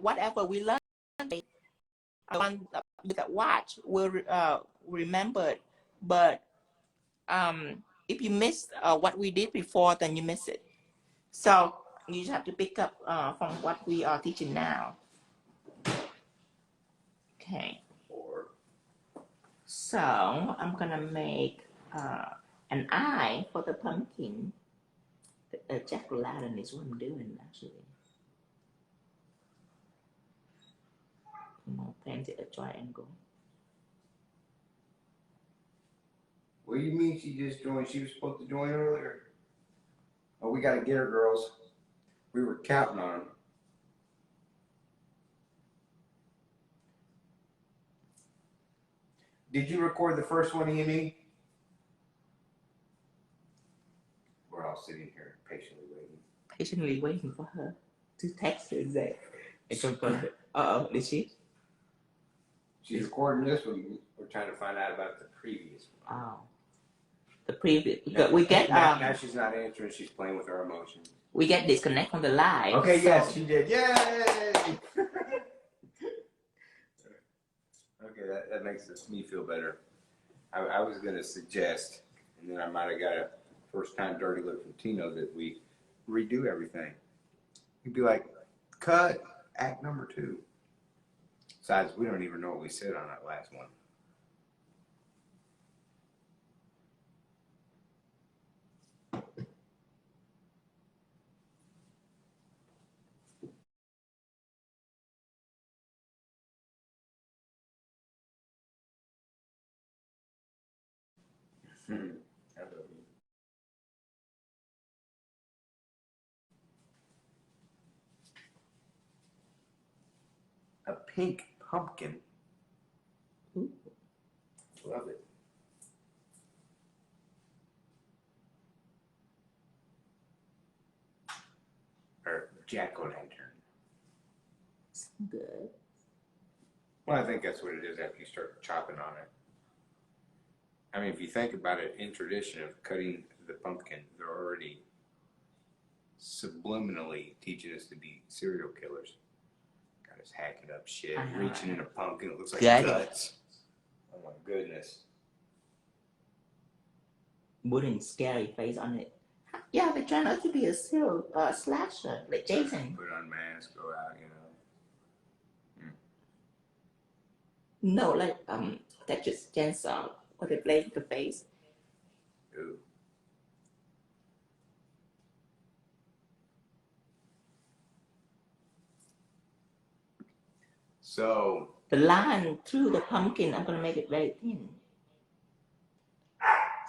whatever we learn, one with a watch will remember it. But if you miss what we did before, then you miss it. So you just have to pick up from what we are teaching now. Okay. So I'm gonna make an eye for the pumpkin. Jack-o'-lantern is what I'm doing actually. Paint it a triangle. What do you mean she just joined? She was supposed to join earlier. Oh, we gotta get her, girls. We were counting on them. Did you record the first one, E&E? We're all sitting here patiently waiting. Patiently waiting for her to text her that. Did she? She's recording this one. We're trying to find out about the previous one. Oh. The previous. Now, we get now she's not answering. She's playing with her emotions. We get disconnect from the live. Okay, so. yes, she did. Yay! Okay, that makes me feel better. I was going to suggest, and then I might have got a first-time dirty look from Tino, that we redo everything. He'd be like, cut, act number 2. Besides, we don't even know what we said on that last one. A pink pumpkin. Ooh. Love it. Or jack-o'-lantern. Good. Well, I think that's what it is after you start chopping on it. I mean, if you think about it, in tradition of cutting the pumpkin, they're already subliminally teaching us to be serial killers. Got us hacking up shit, reaching in a pumpkin, it looks like guts. Oh my goodness. Putting scary face on it. Yeah, they're trying not to be a serial slasher like Jason. Put on mask, go out, you know. No, like Texas Chainsaw, or they play the face. Ooh. So the line through the pumpkin, I'm gonna make it very thin,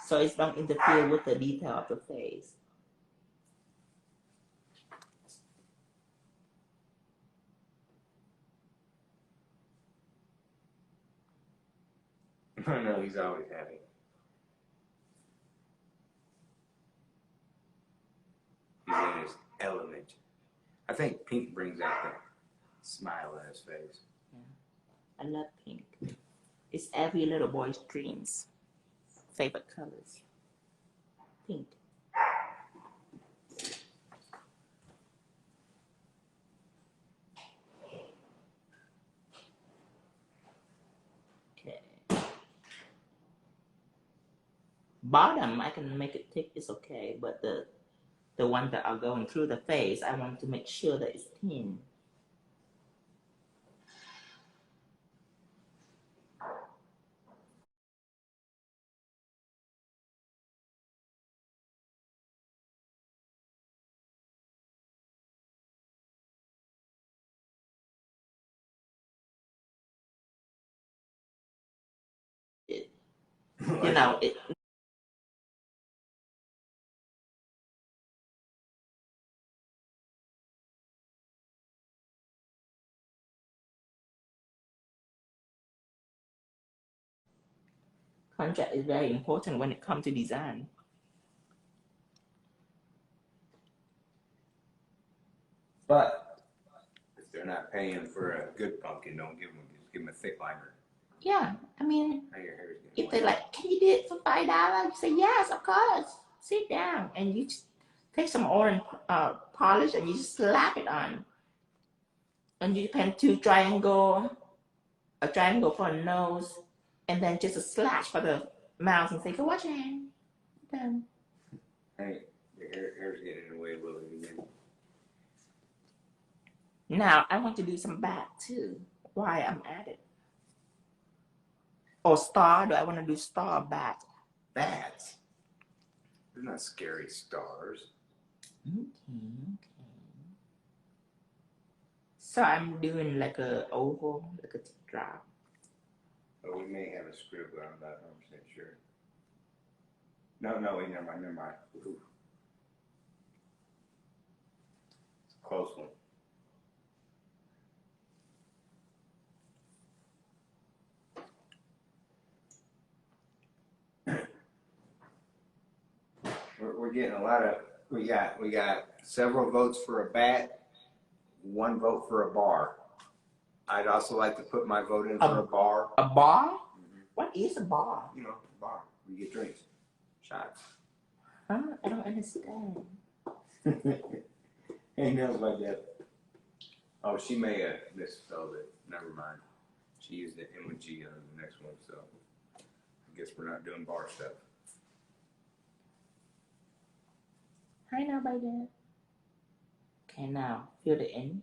so it don't interfere with the detail of the face. I know he's always happy. He's in his element. I think pink brings out the smile in his face. Yeah. I love pink. It's every little boy's dreams. Favorite colors. Pink. Okay. Bottom, I can make it thick, it's okay, but the one that are going through the face, I want to make sure that it's thin. You know, contract is very important when it comes to design. But if they're not paying for a good pumpkin, don't give them. Just give them a thick liner. Yeah, I mean, Now your hair is if they're like, can you do it for $5? Say yes, of course. Sit down and you just take some orange polish and you just slap it on. And you can do a triangle for a nose, and then just a slash for the mouth, and say, "Go wash your hand." Done. Hey, your hair's getting in the way a little bit again. Now I want to do some bat too. Why I'm at it? Or star? Do I want to do star or bat? Bats. They're not scary stars. Okay. So I'm doing like a oval, like a drop. But we may have a script, but I'm not 100% sure. No, wait, never mind. Ooh. It's a close one. We're getting a lot of, we got several votes for a bat, 1 vote for a bar. I'd also like to put my vote in for a bar. A bar? Mm-hmm. What is a bar? You know, a bar. We get drinks, shots. Huh? I don't understand. Ain't nothing like that. Oh, she may have misspelled it. Never mind. She used the M and G on the next one, so I guess we're not doing bar stuff. Hi now, by there. Okay, now fill the N.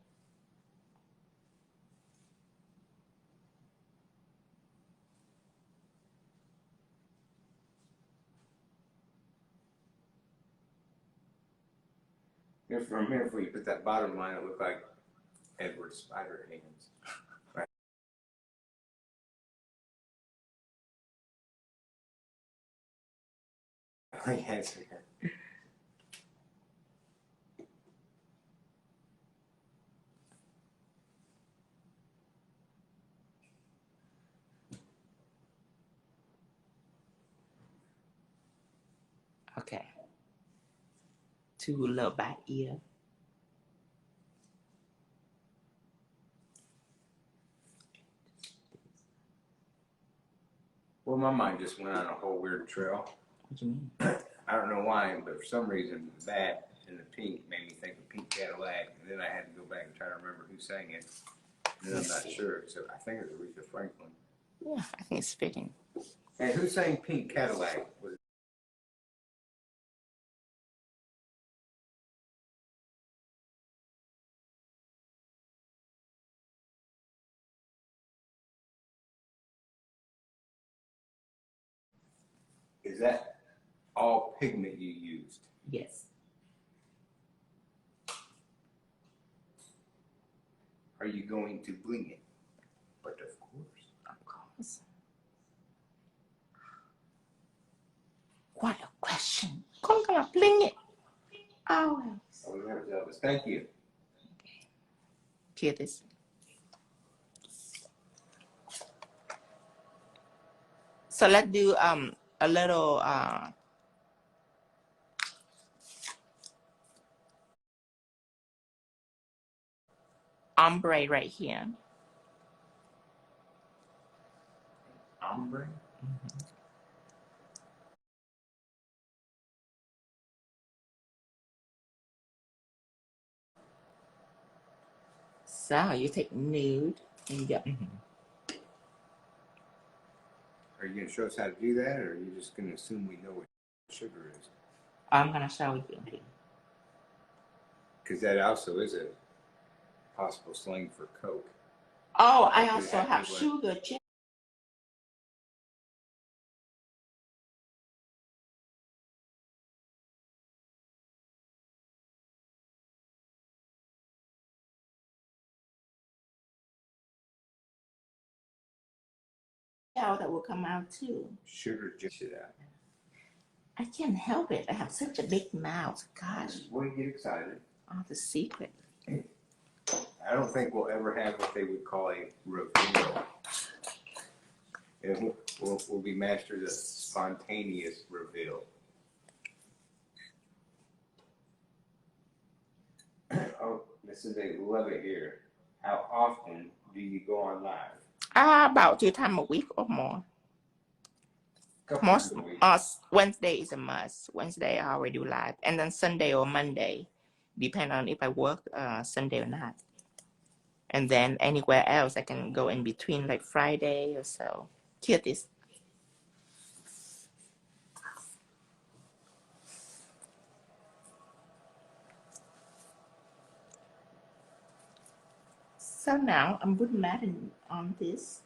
If for a minute, if we put that bottom line, it looked like Edward Spider Hands. Right. Yes. Okay. 2 little bat ear. Well, my mind just went on a whole weird trail. What do you mean? I don't know why, but for some reason, that and the pink made me think of Pink Cadillac, and then I had to go back and try to remember who sang it. And then I'm not sure, so I think it was Aretha Franklin. Yeah, I think it's fitting. And who sang Pink Cadillac? Was Is that all pigment you used? Yes. Are you going to bling it? But of course. Of course. What a question. I'm gonna bling it. Always. Oh, you have to tell us. Thank you. Hear this. So let's do a little ombre right here. Ombre? So you take nude and you get. Are you going to show us how to do that, or are you just going to assume we know what sugar is? I'm gonna show you. Because that also is a possible slang for Coke. Oh, I also have sugar. That will come out too. Sugar just it out. I can't help it. I have such a big mouth. Gosh. Boy, get excited. Oh, the secret. I don't think we'll ever have what they would call a reveal. We'll be masters of spontaneous reveal. Oh, this is a love it here. How often do you go on live? About 2 times a week or more. Most Wednesday is a must. Wednesday I already do live, and then Sunday or Monday, depending on if I work Sunday or not. And then anywhere else I can go in between, like Friday or so. Here this. So now I'm putting Madden on this.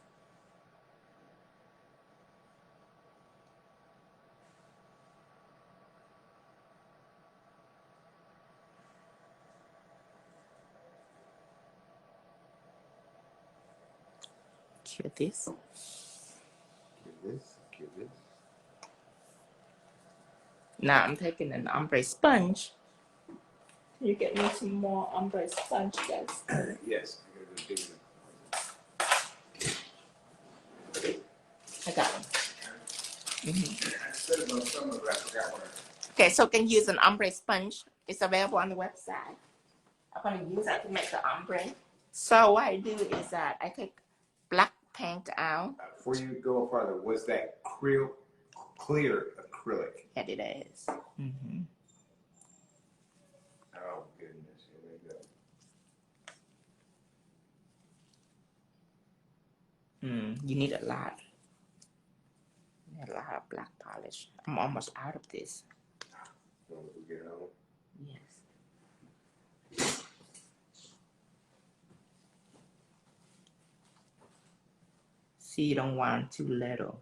Here this. Give this. Now I'm taking an ombre sponge. Can you get me some more ombre sponge, guys? Yes, I gotta go dig them. I got them. I said about some of it, I forgot what Okay, so can use an ombre sponge. It's available on the website. I'm gonna use that to make the ombre. So what I do is that I take black paint out. Before you go farther, was that clear acrylic? Yeah, it is. Mm-hmm. Oh goodness, here we go. You need a lot. You need a lot of black polish. I'm almost out of this. So we get it all. Yes. See, you don't want too little.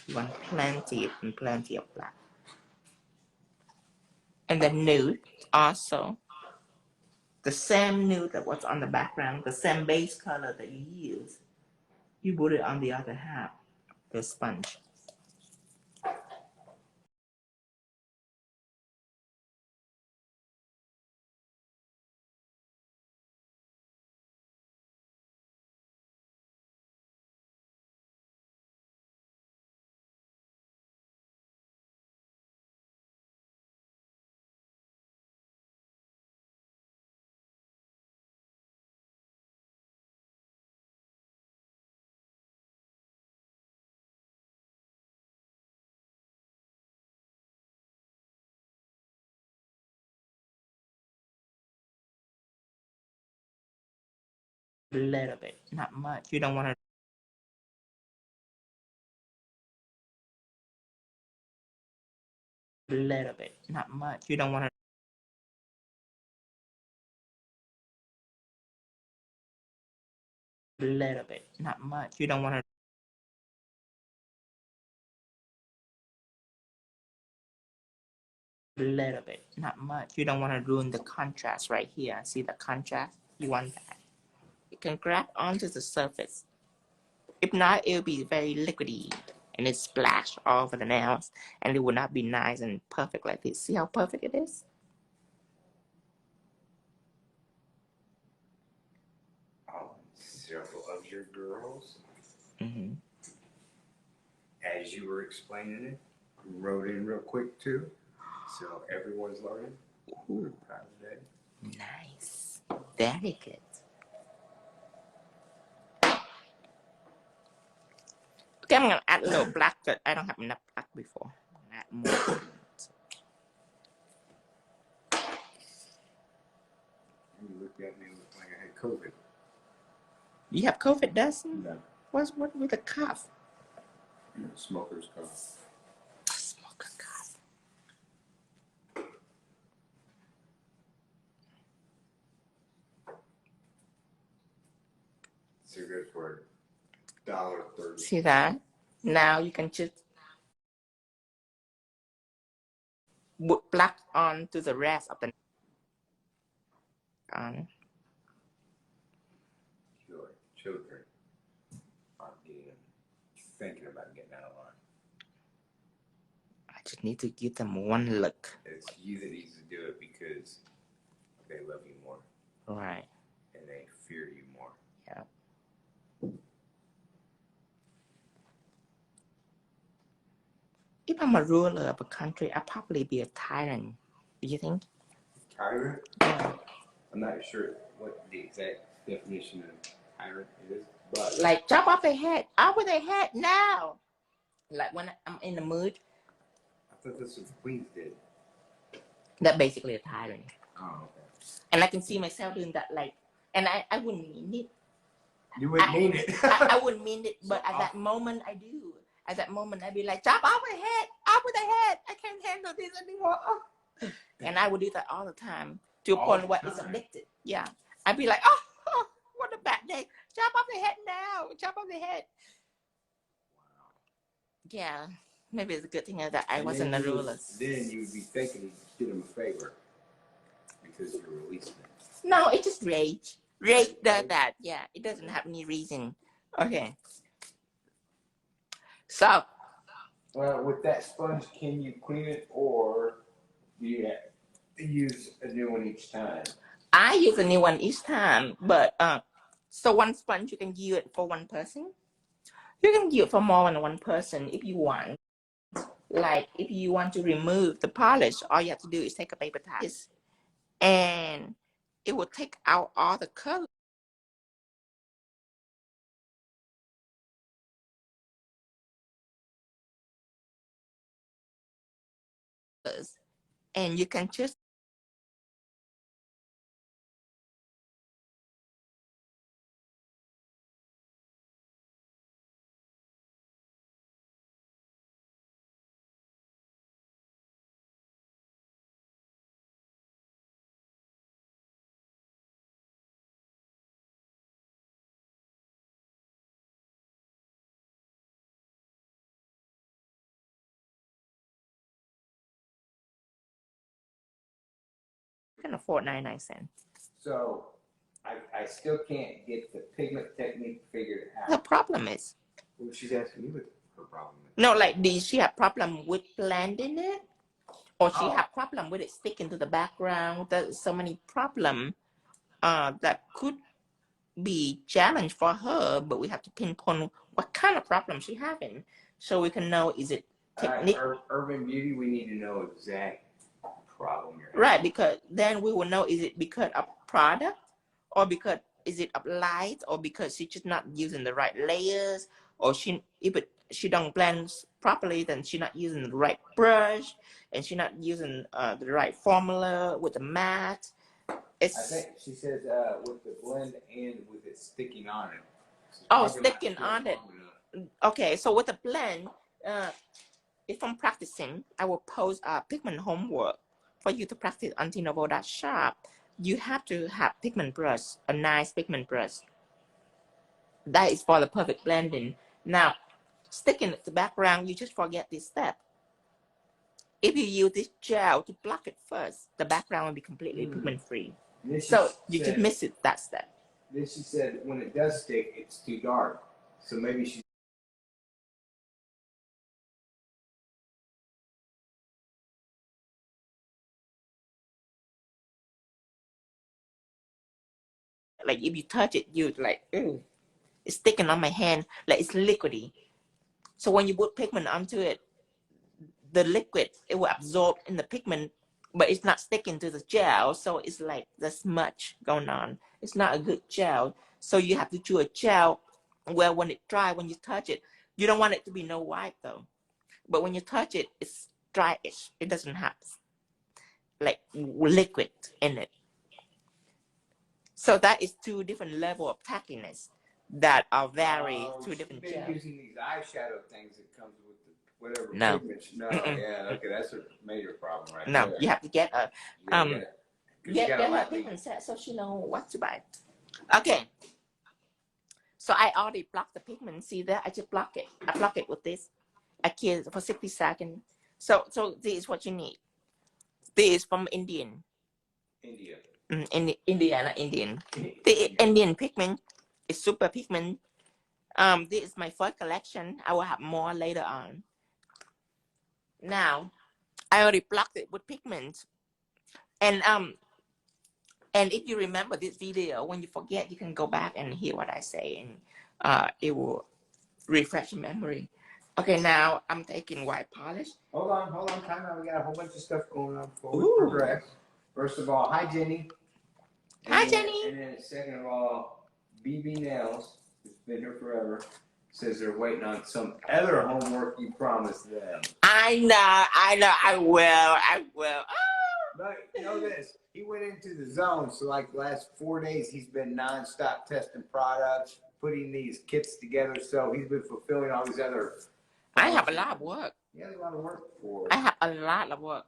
You want plenty and plenty of black. And the nude also. The same nude that was on the background, the same base color that you use, you put it on the other half, the sponge. A little bit, not much. You don't want to. A little bit, not much. You don't want to. A little bit, not much. You don't want to. A little bit, not much. You don't want to ruin the contrast right here. See the contrast? You want that. You can grab onto the surface. If not, it'll be very liquidy and it splash all over the nails and it will not be nice and perfect like this. See how perfect it is? Oh, several of your girls, Mm-hmm. as you were explaining it, wrote in real quick too. So everyone's learning. We're proud of that. Nice. Very good. Okay, I'm gonna add a little black, but I don't have enough black before. I'm gonna add more. You looked at me like I had COVID. You have COVID, Dustin? No. What with the cough? Smoker's cough. Smoker cough. Cigarette for $1.30. See that? Now you can just put black onto the rest of the on. Your children are thinking about getting out of line. I just need to give them one look. It's you that needs to do it because they love you more Right. and they fear you more. Yeah. If I'm a ruler of a country, I'd probably be a tyrant. Do you think? Tyrant? Yeah. I'm not sure what the exact definition of tyrant is, but Like chop off their head. Off with their head now. Like when I'm in the mood, I thought that's what the Queens did. that's basically a tyrant. Oh, okay. And I can see myself doing that like and I wouldn't mean it. You wouldn't mean it. I wouldn't mean it, but So at that moment I do. At that moment I'd be like, chop off my head, off with the head. I can't handle this anymore. And I would do that all the time to a All point the where it's time. addicted. Yeah. I'd be like, oh, what a bad day. Chop off the head now. Chop off the head. Yeah. Maybe it's a good thing that I And wasn't a ruler. Then you'd be thinking you did him a favor because you're releasing it. No, it's just rage. Rage does that. Yeah. It doesn't have any reason. Okay. So. Well, with that sponge, can you clean it, or do you use a new one each time? I use a new one each time, but so one sponge you can use it for one person. You can use it for more than one person if you want. Like if you want to remove the polish, all you have to do is take a paper towel, and it will take out all the color. And you can just afford 99 cents. So I still can't get the pigment technique figured The out. problem is, Well, she's asking me what her problem is. no, like did she have problem with blending it, or she Oh. have problem with it sticking to the background? There's so many problem that could be challenge for her, but we have to pinpoint what kind of problem she having, so we can know is it technique. Urban Beauty, we need to know exact problem you're having. Right, because then we will know is it because of product, or because is it of light, or because she's just not using the right layers, or if she don't blend properly, then she's not using the right brush, and she's not using the right formula with the matte. I think she says with the blend and with it sticking on it. Oh, sticking on it. Okay, so with the blend, if I'm practicing, I will post a pigment homework for you to practice on tinovo.shop. You have to have pigment brush, a nice pigment brush. That is for the perfect blending. Now, sticking it to the background, you just forget this step. If you use this gel to block it first, the background will be completely pigment free. So you just miss it, that step. Then she said when it does stick, it's too dark. So maybe she like if you touch it, you like, ooh, it's sticking on my hand, like it's liquidy. So when you put pigment onto it, the liquid, it will absorb in the pigment, but it's not sticking to the gel. So it's like the smudge going on. It's not a good gel. So you have to choose a gel where when it dry, when you touch it, you don't want it to be no white though. But when you touch it, it's dryish. It doesn't have like liquid in it. So that is two different level of tackiness that are very two different gels. using these eyeshadow things that comes with the whatever No. pigment. No, yeah, okay, that's a major problem right No, there. you have to get a get gotta her let me- pigment set so she know what to buy. Okay. So I already blocked the pigment. See that? I just block it. I block it with this. I kill it for 60 seconds. So this is what you need. This is from Indian. India. India, not Indian. The Indian pigment is super pigment. This is my first collection. I will have more later on. Now, I already blocked it with pigment. And if you remember this video, when you forget, you can go back and hear what I say, and it will refresh your memory. Okay, now I'm taking white polish. Hold on, time out. We got a whole bunch of stuff going on before we Ooh. progress. First of all, hi Jenny. Hi, Jenny. And then second of all, BB Nails, who's been here forever, says they're waiting on some other homework you promised them. I know, I will. But know this, he went into the zone. So like the last 4 days, he's been nonstop testing products, putting these kits together. So he's been fulfilling all these other. I have a lot of work. He has a lot of work for. I have a lot of work.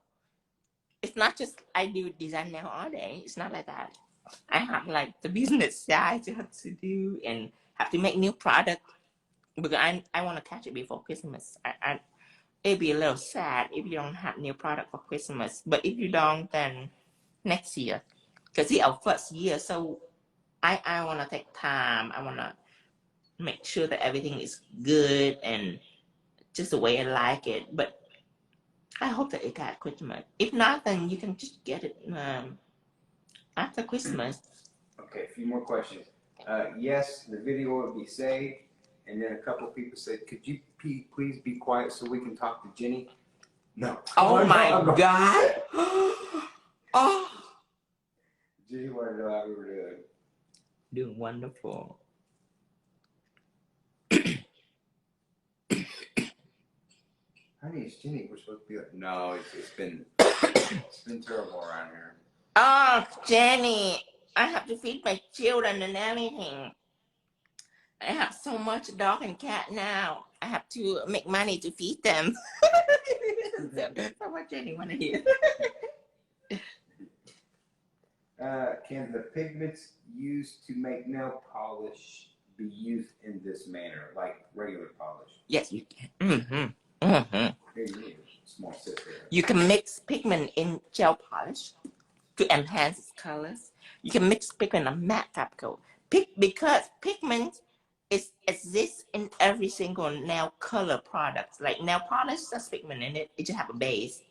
It's not just I do design nail all day. It's not like that. I have like the business side to have to do and have to make new product because I want to catch it before Christmas. It'd be a little sad if you don't have new product for Christmas. But if you don't, then next year, because it's our first year, so I want to take time. I want to make sure that everything is good and just the way I like it. But I hope that it got Christmas. If not, then you can just get it after Christmas. Okay, a few more questions. Yes, the video will be saved. And then a couple people said, could you please be quiet so we can talk to Jenny? No. Oh my God. Oh. Jenny wanted to know how we were doing. Doing wonderful. Honey, it's Jenny. We're supposed to be like, no, it's been terrible around here. Oh, Jenny, I have to feed my children and everything. I have so much dog and cat now. I have to make money to feed them. So what Jenny want to hear? Can the pigments used to make nail polish be used in this manner, like regular polish? Yes, you can. Here you need a small sip there. You can mix pigment in gel polish to enhance its colors. You can mix pigment on matte top coat. Because pigment exists in every single nail color product. Like nail polish, there's pigment in it. It just have a base.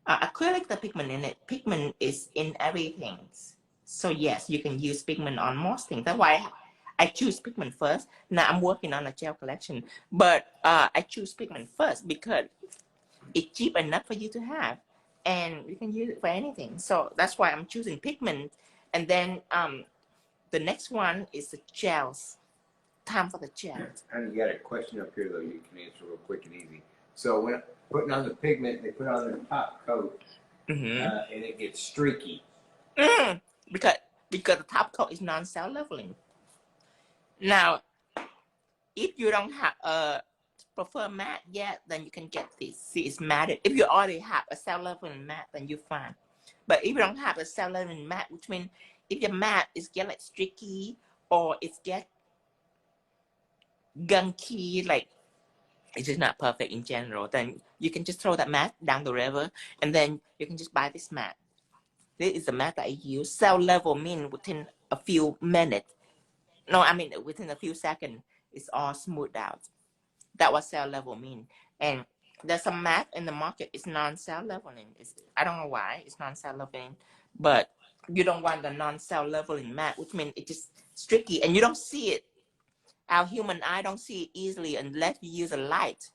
Acrylic, the pigment in it. Pigment is in everything. So yes, you can use pigment on most things. That's why I choose pigment first. Now I'm working on a gel collection, but I choose pigment first because it's cheap enough for you to have, and you can use it for anything. So that's why I'm choosing pigment. And then the next one is the gels. Time for the gels. Honey, you got a question up here though you can answer real quick and easy. So when putting on the pigment, they put on the top coat, and it gets streaky. Because the top coat is non-cell leveling. Now, if you don't have a prefer matte yet, then you can get this. See, it's matted. If you already have a cell leveling matte, then you're fine. But if you don't have a cell leveling matte, which means if your matte is get like streaky or it's get gunky, like it's just not perfect in general, then you can just throw that matte down the river, and then you can just buy this matte. This is the matte that I use. Cell level mean within a few minutes. No, I mean within a few seconds, it's all smoothed out. That's what cell level mean. And there's some matte in the market. It's non-cell leveling. I don't know why it's non-cell leveling, but you don't want the non-cell leveling matte, which means it's just streaky and you don't see it. Our human eye don't see it easily unless you use a light.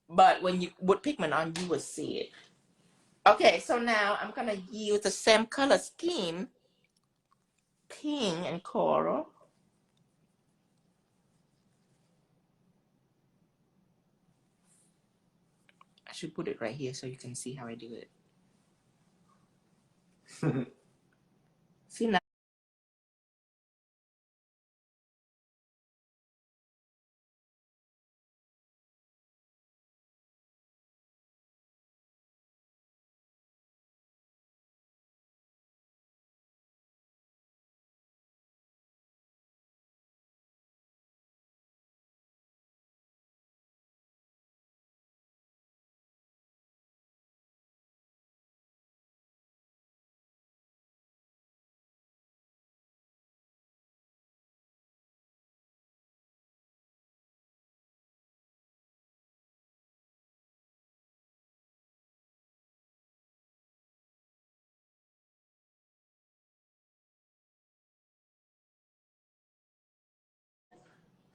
But when you put pigment on, you will see it. Okay, so now I'm gonna use the same color scheme, pink and coral. I should put it right here so you can see how I do it. See now?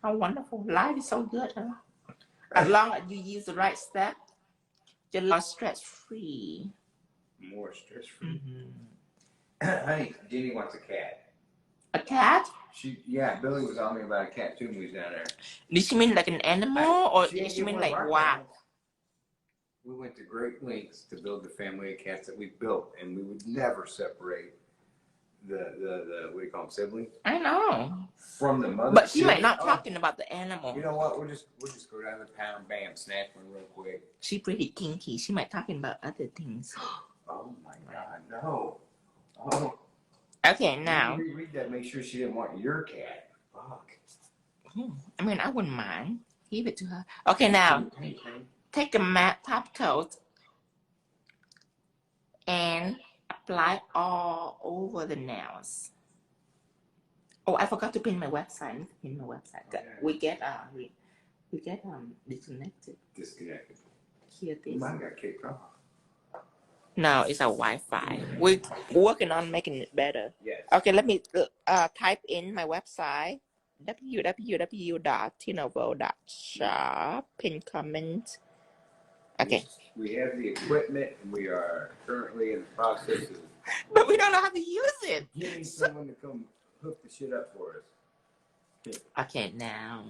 How wonderful. Life is so good, huh? As long as you use the right step, you're stress-free. More stress-free. Honey, Jenny wants a cat. A cat? Yeah, Billy was on me about a cat too when we was down there. Did she mean like an animal or did she mean like what? We went to great lengths to build the family of cats that we built, and we would never separate the what do you call them, siblings I know. from the mother. But she might sibling. not Oh, talking about the animal. you know what? We'll just go down the pound, bam, snatch one real quick. She pretty kinky. She might talking about other things. Oh my God, no. Oh. Okay, now. Read that. Make sure she didn't want your cat. Fuck. I mean, I wouldn't mind. Give it to her. Okay, now take a matte top coat and apply all over the nails. Oh, I forgot to pin my website. I need to pin my website. Okay. We get disconnected. Disconnected. Here, this. Mine got kicked off. No, it's a Wi-Fi. We're working on making it better. Yes. Okay, let me type in my website www.tinovo.shop. Pin comment. Okay. We have the equipment, and we are currently in the process of But we don't know how to use it. getting someone to come hook the shit up for us. Okay, now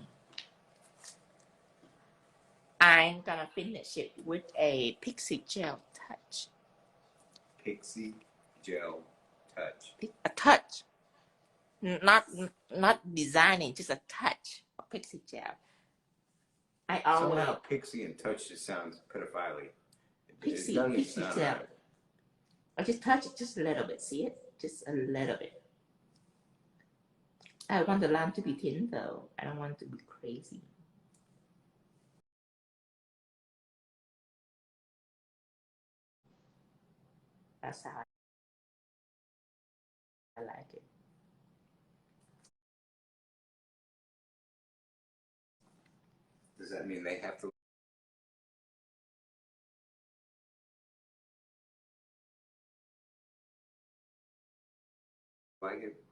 I'm gonna finish it with a Pixie Gel Touch. Pixie Gel Touch. A touch. Not designing, just a touch of Pixie Gel. I always Somehow Pixie and Touch just sounds pedophile-y. Pixie doesn't Gel. sound right. I just touch it just a little bit. See it? Just a little bit. I want the lamp to be thin though. I don't want it to be crazy. That's how I like it. Does that mean they have to like it?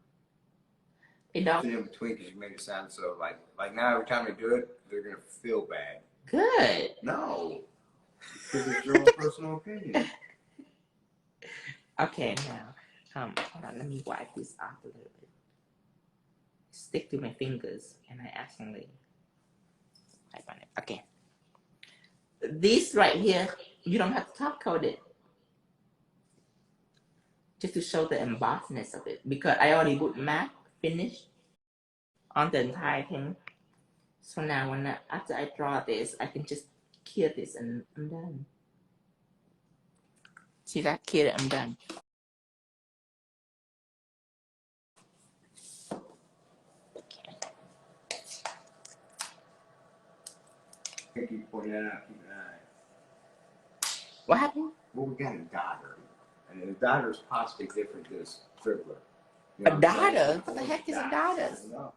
It don't. In between, because you made it sound so like now every time they do it, they're gonna feel bad. Good. No, because it's your own personal opinion. Okay, now, hold on, let me wipe this off a little bit. Stick to my fingers, and I accidentally wipe on it. Okay. This right here, you don't have to top coat it. Just to show the embossedness of it, because I already put matte finish on the entire thing. So now after I draw this, I can just cure this and I'm done. See that? Cure it, I'm done. Thank you for pointing that out. Keep an eye. What happened? Well, we got a daughter, and the daughter is possibly different than a scribbler. You A know what I'm saying? daughter? What the heck is a daughter? I don't know.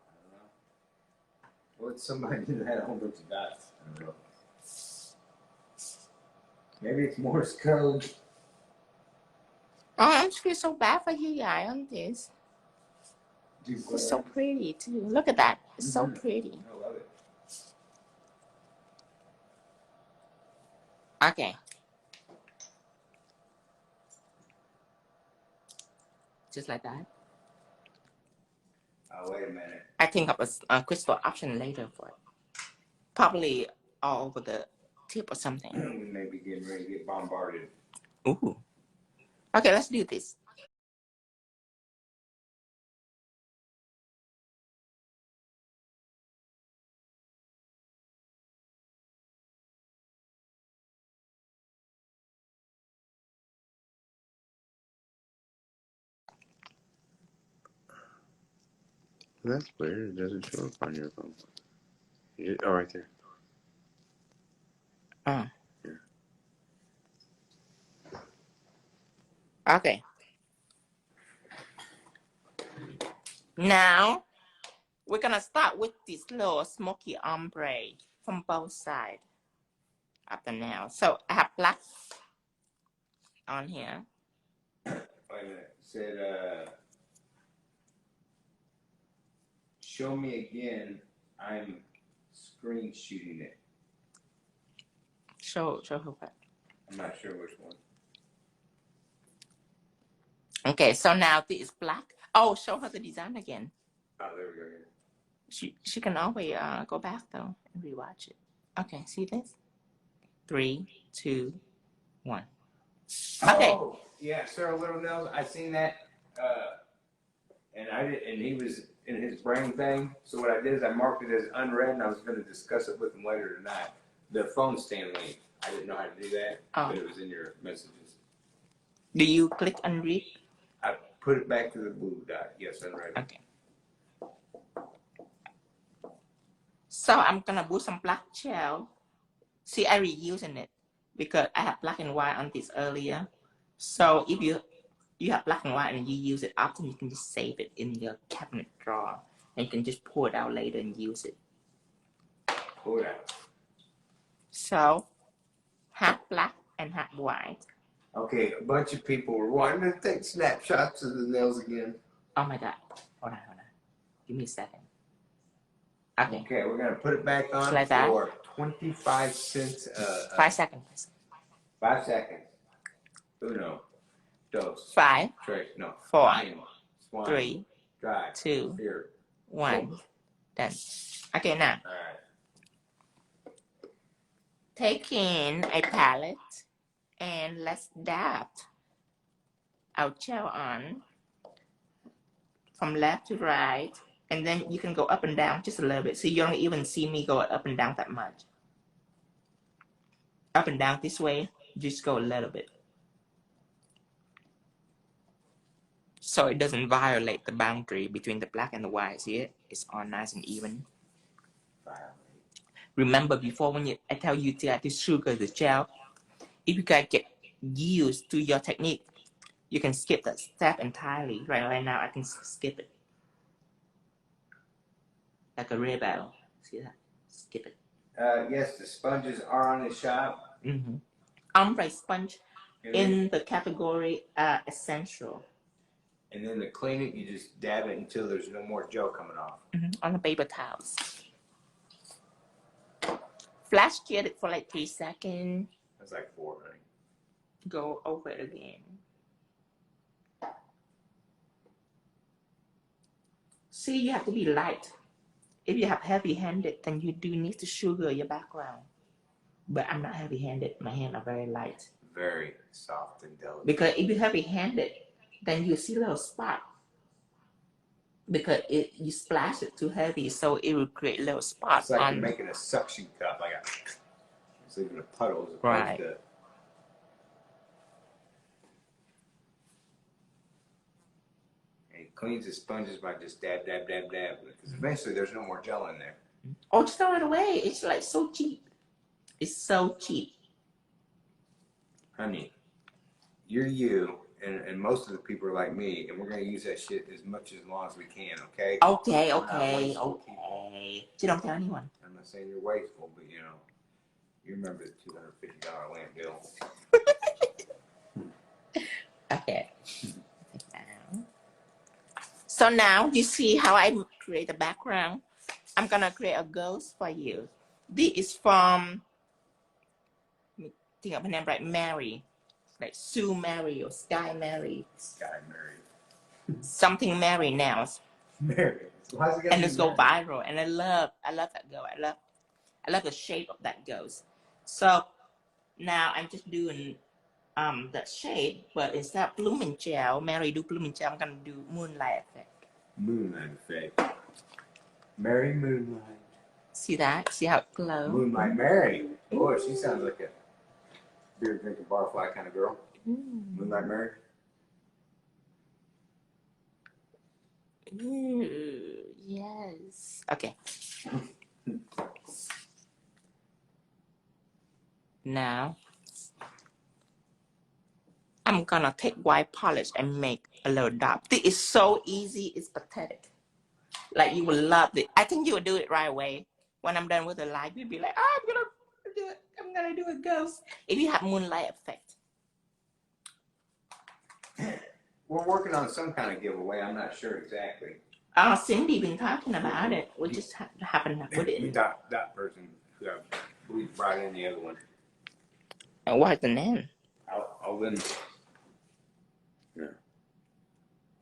Well, it's somebody that had a whole bunch of dots. I don't know. Maybe it's Morse code. Oh, I feel so bad for you, yeah, on this. It's so pretty too. Look at that. It's so pretty. I love it. Okay. Just like that. Oh, wait a minute. I think of a crystal option later for it. Probably all over the tip or something. We may be getting ready to get bombarded. Ooh. Okay, let's do this. That's weird. It doesn't show up on your phone. Oh, right there. Yeah. Okay. Now, we're gonna start with this little smoky ombre from both sides of the nail. So I have black on here. Wait a minute. It said, show me again. I'm screen shooting it. Show her what. I'm not sure which one. Okay, so now this is black. Oh, show her the design again. Oh, there we go. She can always go back though and rewatch it. Okay, see this? 3, 2, 1. Okay. Oh, yeah, Sarah Little Nels. I seen that, and I did, and he was in his brain thing. So what I did is I marked it as unread, and I was going to discuss it with him later tonight. The phone stand link. I didn't know how to do that, but it was in your messages. Do you click unread? I put it back to the blue dot. Yes, unread. Okay. So I'm gonna put some black gel. See, I reusing it because I have black and white on this earlier. So if you have black and white and you use it often, you can just save it in your cabinet drawer and you can just pull it out later and use it. Pull it out. So half black and half white. Okay, a bunch of people were wanting to take snapshots of the nails again. Oh my God. Hold on. Give me a second. Okay. Okay, we're going to put it back on Like that? for 25 cents. 5 seconds. 5 seconds. Uno, dos, 5, tres, no. 4, Swine, 3, drive, 2, fear. 1. Done. Okay, now All right. take in a palette and let's dab our gel on from left to right, and then you can go up and down just a little bit. So you don't even see me go up and down that much. Up and down this way, just go a little bit. So it doesn't violate the boundary between the black and the white. See it? It's all nice and even. Remember before when I tell you to add the sugar, the gel, if you guys get used to your technique, you can skip that step entirely. Right now, I can skip it. Like a rebel. See that? Skip it. Yes, the sponges are on the shop. Ombre sponge in the category essential. And then to clean it, you just dab it until there's no more gel coming off. On the paper towels. Flash cleared it for like 3 seconds. That's like 4, right? Go over it again. See, you have to be light. If you have heavy-handed, then you do need to sugar your background. But I'm not heavy-handed. My hands are very light. Very soft and delicate. Because if you're heavy-handed, then you see a little spot. Because you splash it too heavy, so it will create little spots. It's like you're making a suction cup. It's leaving a puddle as opposed to. And he cleans his sponges by just dab. Because eventually there's no more gel in there. Oh, just throw it away. It's like so cheap. It's so cheap. Honey, you're you, and most of the people are like me, and we're going to use that shit as much as long as we can, okay? Okay. So don't tell anyone. I'm not saying you're wasteful, but you remember the $250 lamp bill. Okay. So now you see how I create a background. I'm gonna create a ghost for you. This is from, let me think of her name right, Mary. Like Sue Mary or Sky Mary. Sky Mary. Something Mary now. Mary. And it's go viral. And I love that girl. I love the shape of that ghost. So now I'm just doing that shape, but instead of blooming gel, Mary do blooming gel, I'm gonna do moonlight effect. Moonlight effect. Mary Moonlight. See that? See how it glows? Moonlight Mary. Boy, she sounds like a beer drinking barfly kind of girl. Moonlight Mary. Yes. Okay. Now I'm gonna take white polish and make a little dot. This is so easy, it's pathetic. Like you will love it. I think you will do it right away. When I'm done with the live, you'll be like, oh, I'm gonna do it. I'm gonna do a ghost. If you have moonlight effect. We're working on some kind of giveaway. I'm not sure exactly. Cindy been talking about it. We just happen to put it in. That person who I believe brought in the other one. And what's the name? I'll then. Yeah.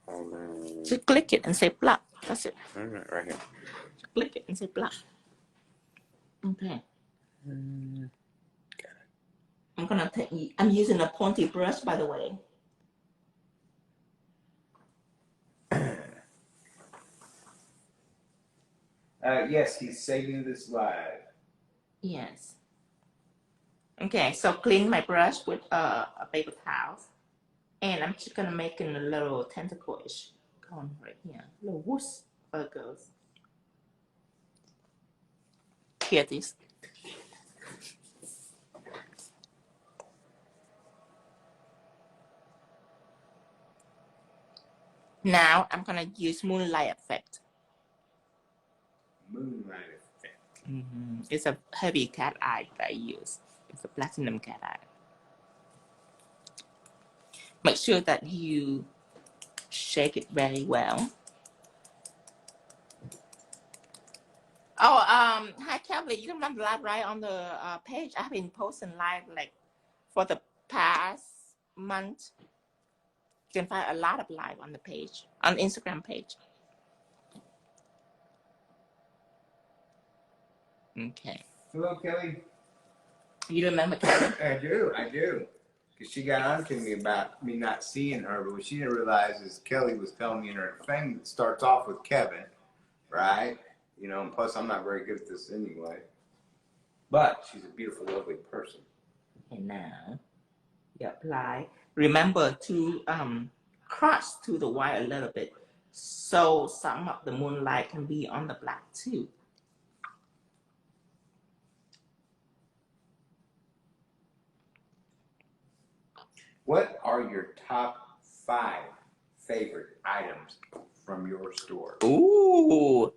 I'll then. Just click it and say plug. That's it. All right, right here. Just click it and say plug. Okay. Got it. I'm using a pointy brush, by the way. Yes, he's saving this live. Yes. Okay, so clean my brush with a paper towel. And I'm just gonna make a little tentacle-ish going right here. Little whoosh goes. Here this. Now I'm gonna use moonlight effect. Moonlight effect. It's a heavy cat eye that I use. It's a platinum cat eye. Make sure that you shake it very well. Oh, hi Kelly, you can run live right on the page. I've been posting live like for the past month. You can find a lot of live on the page, on Instagram page. Okay. Hello, Kelly. You remember Kelly? I do. Because she got on to me about me not seeing her, but what she didn't realize is Kelly was telling me in her thing that starts off with Kevin, right? You know, and plus I'm not very good at this anyway. But she's a beautiful, lovely person. And now you apply. Remember to cross to the white a little bit, so some of the moonlight can be on the black too. What are your top 5 favorite items from your store? Ooh.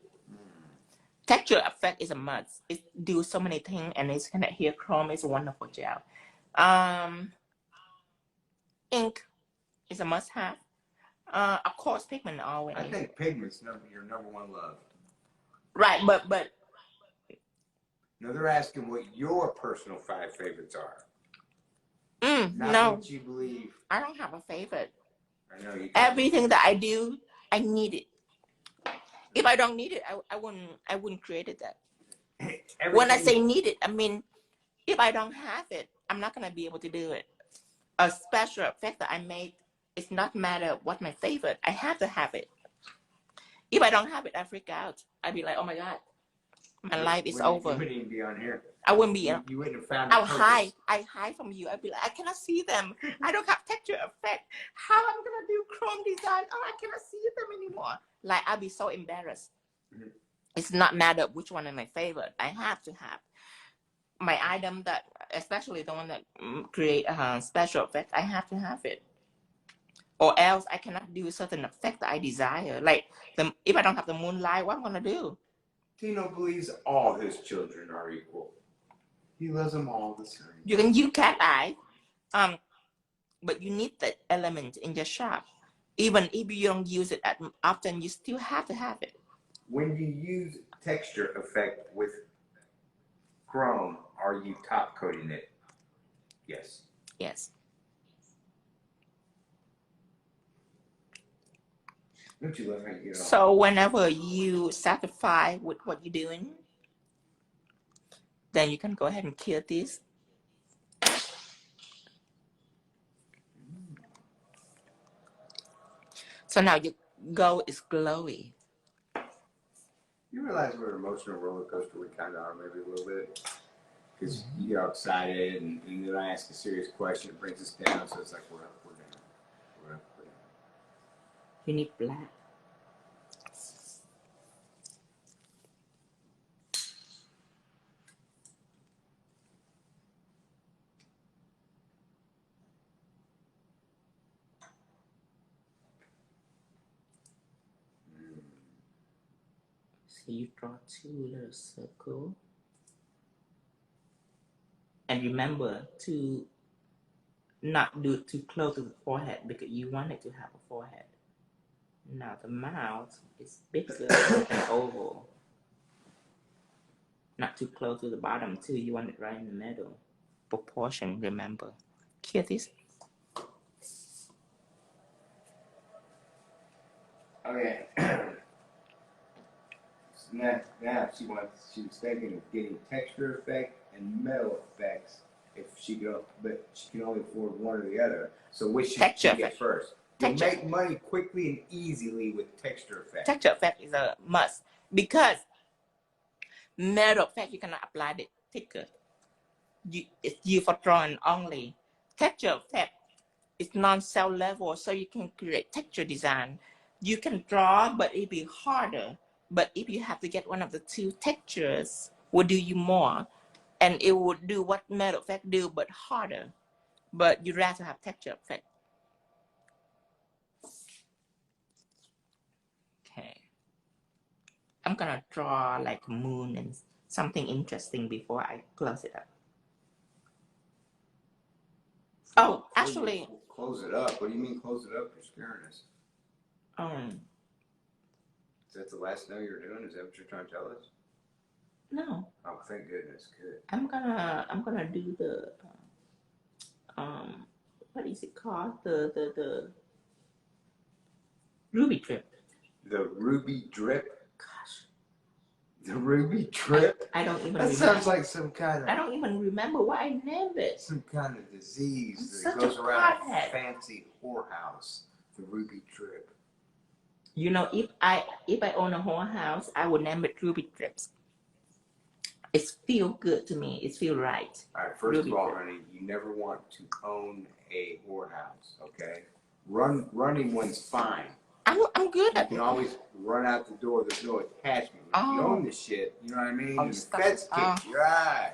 Texture effect is a must. It do so many things, and it's kind of here. Chrome is a wonderful gel. Ink is a must-have. Of course, pigment always. I think pigment's your number one love. Right, but no, they're asking what your personal 5 favorites are. Not no, what you believe. I don't have a favorite. I know you. Everything that I do, I need it. If I don't need it, I wouldn't create it. That. When I say need it, I mean if I don't have it, I'm not gonna be able to do it. A special effect that I make, it's not matter what my favorite. I have to have it. If I don't have it, I freak out. I'd be like, oh my god, my life is over. You wouldn't even be on here. I wouldn't be. You wouldn't have found. I'll hide. I hide from you. I'd be like, I cannot see them. I don't have texture effect. How I'm gonna do Chrome design? Oh, I cannot see them anymore. Like I'd be so embarrassed. Mm-hmm. It's not matter which one is my favorite. I have to have my item that, especially the one that create a special effect. I have to have it, or else I cannot do certain effect that I desire. Like if I don't have the moonlight, what I'm gonna do? Tino believes all his children are equal. He loves them all the same. You can use cat eye, but you need that element in your shop. Even if you don't use it often, you still have to have it. When you use texture effect with Chrome, are you top coating it? Yes. Yes. Don't you love how you get on? So whenever you satisfy with what you're doing, then you can go ahead and kill this. So now your goal is glowy. You realize what an emotional roller coaster we kind of are, maybe a little bit? Because you get all excited, and then I ask a serious question, it brings us down, so it's like, we're up, we're down. We're up, we're down. You need black. So you draw 2 little circles. And remember to not do it too close to the forehead because you want it to have a forehead. Now the mouth is bigger than an oval. Not too close to the bottom too. You want it right in the middle. Proportion, remember. Hear this? Okay. Now she was thinking of getting texture effect and metal effects if she could, but she can only afford one or the other. So which should Texture she get effect. first? You'll Texture. make money quickly and easily with texture effect. Texture effect is a must because metal effect you cannot apply the thicker. It's used for drawing only. Texture effect is non-cell level, so you can create texture design. You can draw, but it'll be harder. But if you have to get one of the two textures, will do you more, and it would do what metal effect do, but harder. But you'd rather have texture effect. Okay. I'm gonna draw like a moon and something interesting before I close it up. Oh, actually, Close it up. What do you mean close it up? You're scaring us. Is that the last no you're doing? Is that what you're trying to tell us? No. Oh, thank goodness. Good. I'm gonna do the what is it called? The ruby drip. The ruby drip. Gosh, The ruby drip. I don't even. That remember. sounds like some kind I of don't even remember why I named it. some kind of disease I'm that such goes a around pothead. a fancy whorehouse. The ruby drip. You know, if I own a whole house, I would name it ruby drips. It feels good to me. It feels right. All right. First Ruby of all, drip. honey, you never want to own a whorehouse. Okay. Running one's fine. I'm good You at can it. always run out the door. There's no attachment. If you Oh. own the shit, you know what I mean? Oh, And the stop. feds Oh. kick you. Right.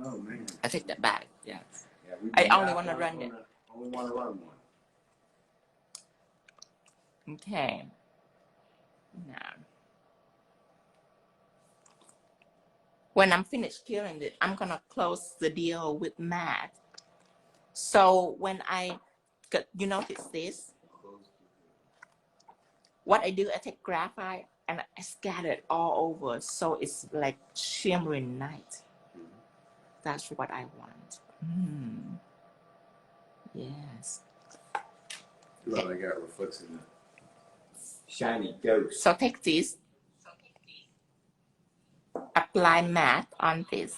Oh man. I take that back. Yeah. Yeah, we I do only not wanna run it. Only want to run one. Okay. Now, when I'm finished killing it, I'm gonna close the deal with matte. So when you notice this, what I do, I take graphite and I scatter it all over, so it's like shimmering night. That's what I want. Yes. Well, I got reflects in the shiny ghost. So take this, apply matte on this.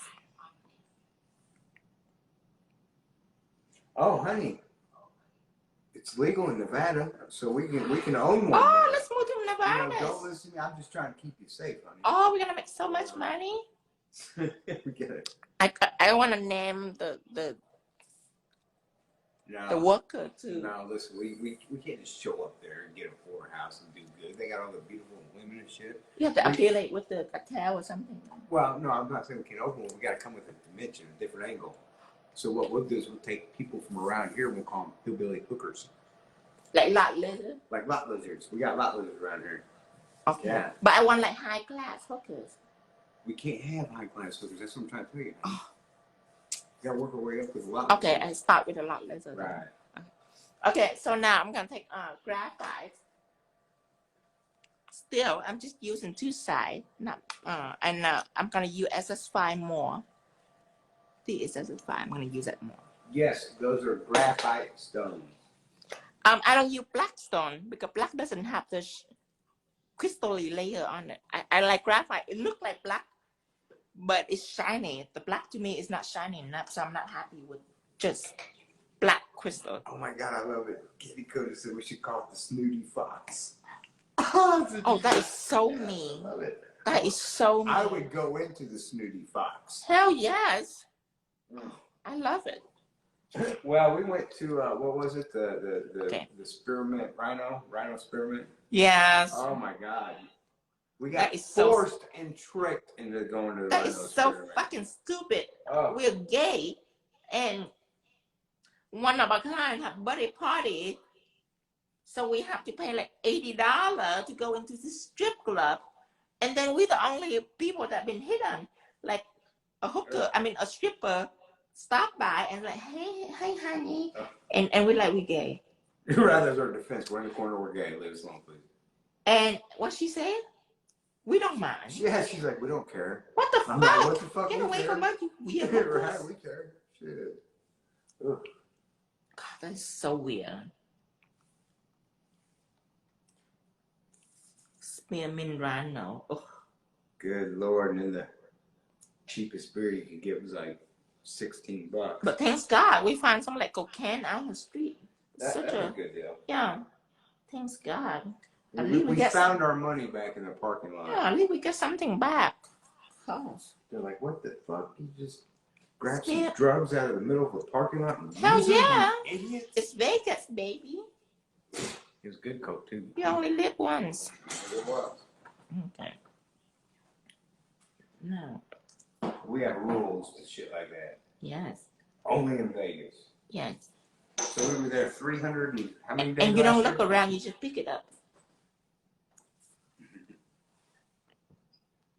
Oh, honey, it's legal in Nevada, so we can own one. Oh, now. let's move to Nevada. You know, don't listen to me. I'm just trying to keep you safe, honey. Oh, we're gonna make so much money. We get it. I want to name the worker too. No, listen, we can't just show up there and get a whorehouse and do good. They got all the beautiful women and shit. You have to affiliate with the cartel or something. Well, no, I'm not saying we can't open one. We got to come with a dimension, a different angle. So what we'll do is we'll take people from around here and we'll call them hillbilly hookers. Like lot lizard? Like lot lizards. We got lot lizards around here. Okay. Yeah. But I want like high class hookers. We can't have high class hookers. That's what I'm trying to tell you. Oh. You gotta work our way up with a lot. Okay, I start with a lot lizard. Right. Okay, so now I'm gonna take graphite. Still, I'm just using two sides, not and I'm gonna use SS5 more. The SS5, I'm gonna use that more. Yes, those are graphite stones. I don't use black stone because black doesn't have the crystally layer on it. I like graphite. It looks like black, but it's shiny. The black to me is not shiny enough, so I'm not happy with just black crystal. Oh my God, I love it. Kitty Coda said we should call it the Snooty Fox. Oh, that is so mean. I love it. That is so mean. I would go into the Snooty Fox. Hell yes. I love it. Well, we went to what was it? Okay. The spearmint rhino spearmint. Yes. Oh my God, we got That is so- forced and tricked into going to the That rhino is so spearmint. fucking stupid. Oh. We're gay, and one of our clients have birthday party, so we have to pay like $80 to go into the strip club, and then we're the only people that been hit on. Like a hooker, a stripper, stop by and like, hey, honey, and we're like, we gay. Rather our defense, we're in the corner, we're gay. Leave us alone, please. And what she said, we don't mind. Yeah, she's like, we don't care. What the I'm fuck? like, what the fuck? Get we away care? from us, you weird Right, hookers. we care. Shit. Ugh. God, that's so weird. Spearmint rhino. Ugh. Good Lord, and then the cheapest beer you could get was like $16. But thanks God, we found some like cocaine out on the street. That's Such a a, good deal. yeah. Thanks God. At We, least we we get, found our money back in the parking lot. yeah, at least we get something back. Oh. They're like, what the fuck? You just grabbed some Yeah. drugs out of the middle of a parking lot and Hell used them, yeah. you idiot. It's Vegas, baby. It was good coke too. You only live once. It was. Okay. No. We have rules to shit like that. Yes. Only in Vegas. Yes. So we were there 300 and how many days? And you don't last look year? around, you just pick it up.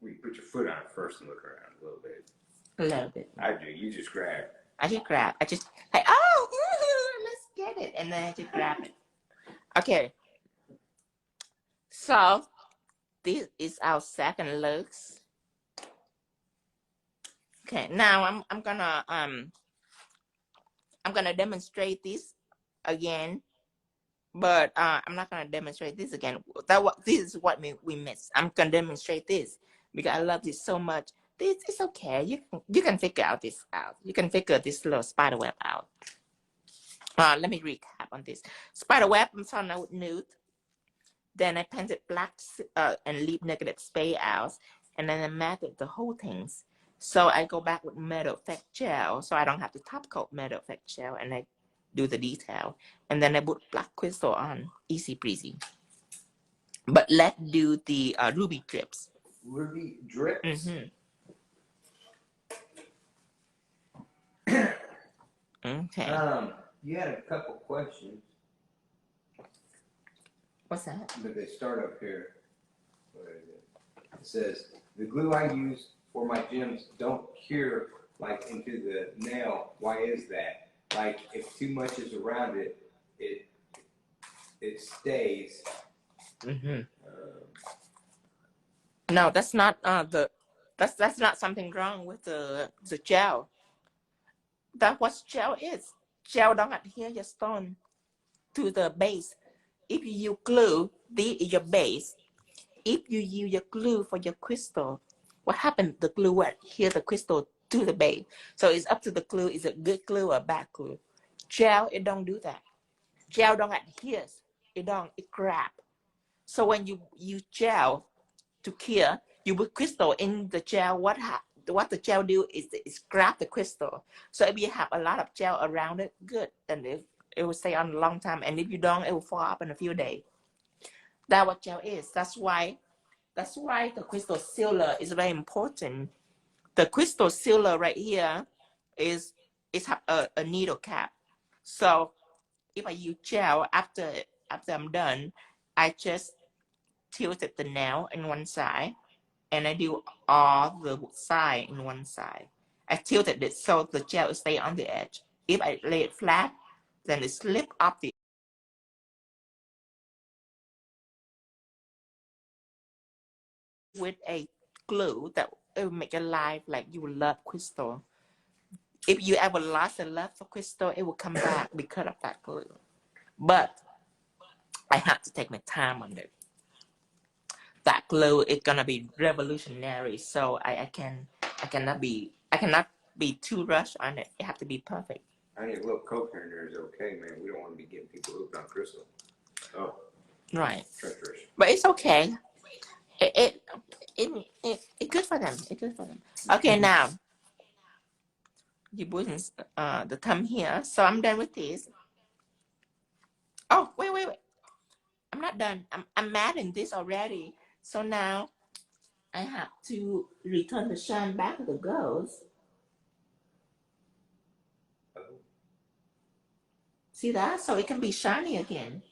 We put your foot on it first and look around a little bit. A little bit. I do. You just grab. I just grab. I just like, oh, let's get it, and then I just grab it. Okay. So this is our second looks. Okay. Now I'm gonna demonstrate this again, but I'm not gonna demonstrate this again. This is what we missed. I'm gonna demonstrate this because I love this so much. This is okay. You can figure out this out. You can figure this little spider web out. Let me recap on this. Spider web, I'm starting out with nude. Then I painted black and leave negative space out. And then I matted the whole things. So I go back with metal effect gel. So I don't have to top coat metal effect gel. And I do the detail. And then I put black crystal on. Easy breezy. But let's do the ruby drips. Ruby drips? Mm-hmm. Okay. You had a couple questions. What's that? But they start up here. What is it? It says, the glue I use for my gems don't cure like into the nail. Why is that? Like if too much is around it, it stays. Mm-hmm. No, that's not that's not something wrong with the gel. That's what gel is. Gel don't adhere your stone to the base. If you use glue, this is your base. If you use your glue for your crystal, what happened? The glue will adhere the crystal to the base. So it's up to the glue. Is it good glue or bad glue? Gel, it don't do that. Gel don't adhere. It grab. So when you use gel to cure, you put crystal in the gel. What the gel do is grab the crystal. So if you have a lot of gel around it, good, and it will stay on a long time. And if you don't, it will fall off in a few days. That's what gel is. That's why the crystal sealer is very important. The crystal sealer right here is have a needle cap. So if I use gel after I'm done, I just tilted the nail in one side, and I do all the side in one side. I tilted it so the gel stay on the edge. If I lay it flat, then it slip off the with a glue that it will make your life like you will love crystal. If you ever lost a love for crystal, it will come back because of that glue. But I have to take my time on it. That glue is gonna be revolutionary, so I cannot be too rushed on it. It have to be perfect. I need a little coke here and there is okay, man. We don't want to be getting people hooked on crystal. Oh, Right. treacherous. But it's okay. It's good for them. It's good for them. Okay, now you put the thumb here. So I'm done with this. Oh, wait. I'm not done. I'm matting this already. So now I have to return the shine back to the girls. Oh. See that? So it can be shiny again.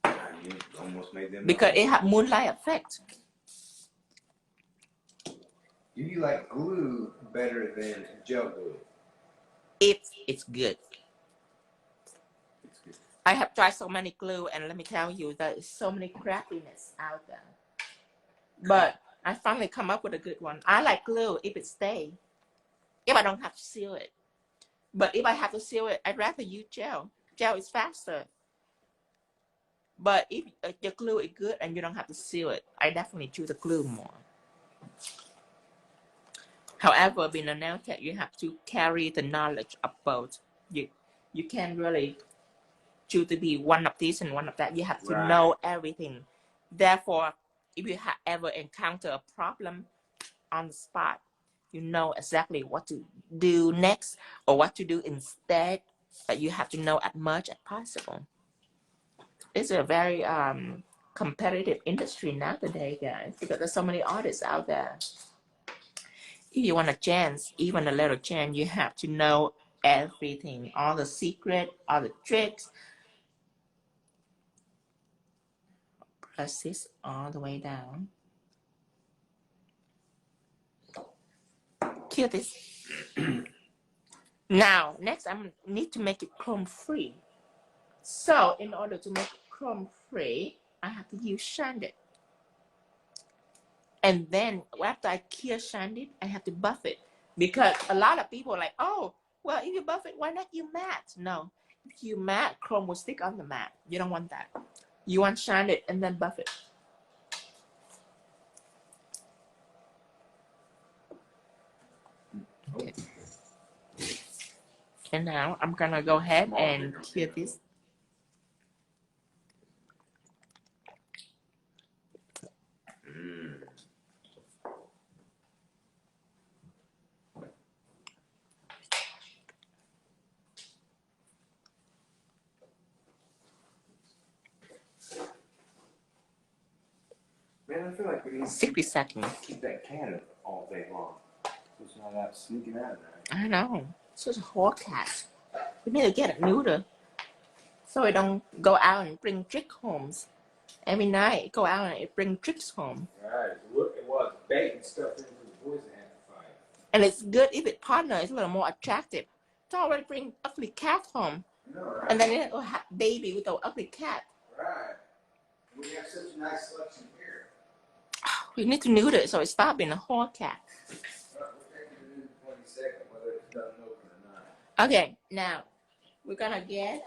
You almost made them Because it has moonlight effect. Do you like glue better than gel glue? It's good. It's good. I have tried so many glue, and let me tell you, there is so many crappiness out there. But I finally come up with a good one. I like glue if it stays. If I don't have to seal it. But if I have to seal it, I'd rather use gel. Gel is faster. But if your glue is good and you don't have to seal it, I definitely choose the glue more. However, being a nail tech, you have to carry the knowledge of both. You can't really choose to be one of these and one of that. You have to Right. know everything. Therefore, if you have ever encounter a problem on the spot, you know exactly what to do next or what to do instead. But you have to know as much as possible. It's a very competitive industry nowadays, guys, because there's so many artists out there. If you want a chance, even a little chance, you have to know everything, all the secret, all the tricks. Press this all the way down. Kill this. Now, next I need to make it chrome free. So, in order to make it chrome free, I have to use Sanded. And then after I clear Sanded, I have to buff it. Because a lot of people are like, oh, well, if you buff it, why not you matte? No, if you matte, chrome will stick on the matte. You don't want that. You want Sanded and then buff it. Okay. And now I'm gonna go ahead and clear this. Man, I feel like we need to 60 seconds. keep that can all day long. It's not out sneaking out there. I know. It's just a whole cat. We need to get it neuter. So we don't go out and bring trick homes. Every night, go out and bring tricks home. Right. Look, it was bait and stuff in for the boys to amplify. And it's good if its partner is a little more attractive. Don't already bring ugly cat home. No, right. And then it will have baby with an ugly cat. Right. We have such a nice selection here. We need to neuter it so it stops being a whole cat. Well, we're taking it in 20 seconds, whether it's done open or not. Okay, now we're gonna get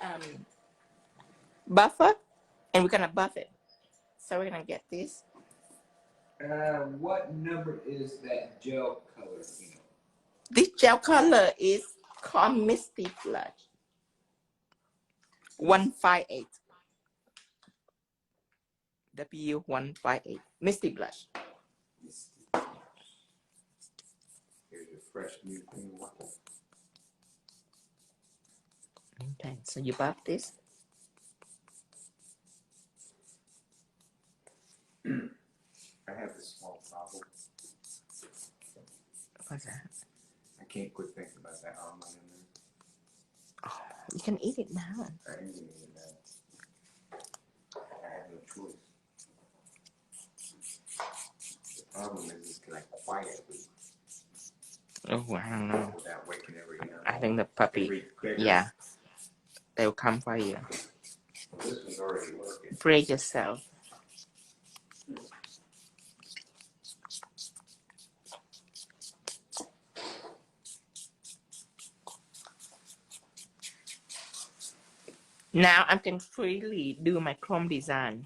buffer and we're gonna buff it. So we're gonna get this. What number is that gel color, you know? This gel color is called Misty Blush. 158. W158. Misty Blush. Here's a fresh new thing. Okay, so you buff this. I have this small problem. What's that? I can't quit thinking about that almond in there. Oh, you can eat it now. I ain't gonna eat it now. I have no choice. The problem is it's like quietly Oh, I don't know. without waking everyone up. I think the puppy, yeah, they'll come for you. Well, this one's already working. Brace yourself. Now I can freely do my chrome design.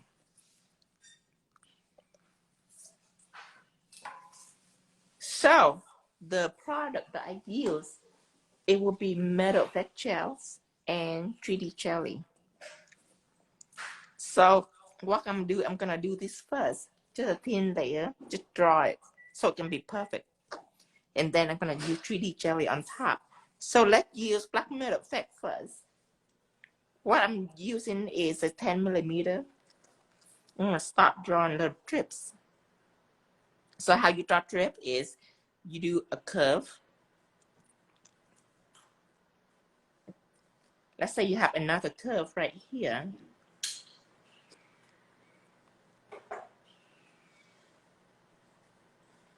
So the product that I use, it will be metal effect gels and 3D jelly. So what I'm gonna do this first, just a thin layer, just draw it so it can be perfect. And then I'm gonna use 3D jelly on top. So let's use black metal effect first. What I'm using is a 10 millimeter. I'm gonna start drawing little strips. So how you draw strip is you do a curve. Let's say you have another curve right here.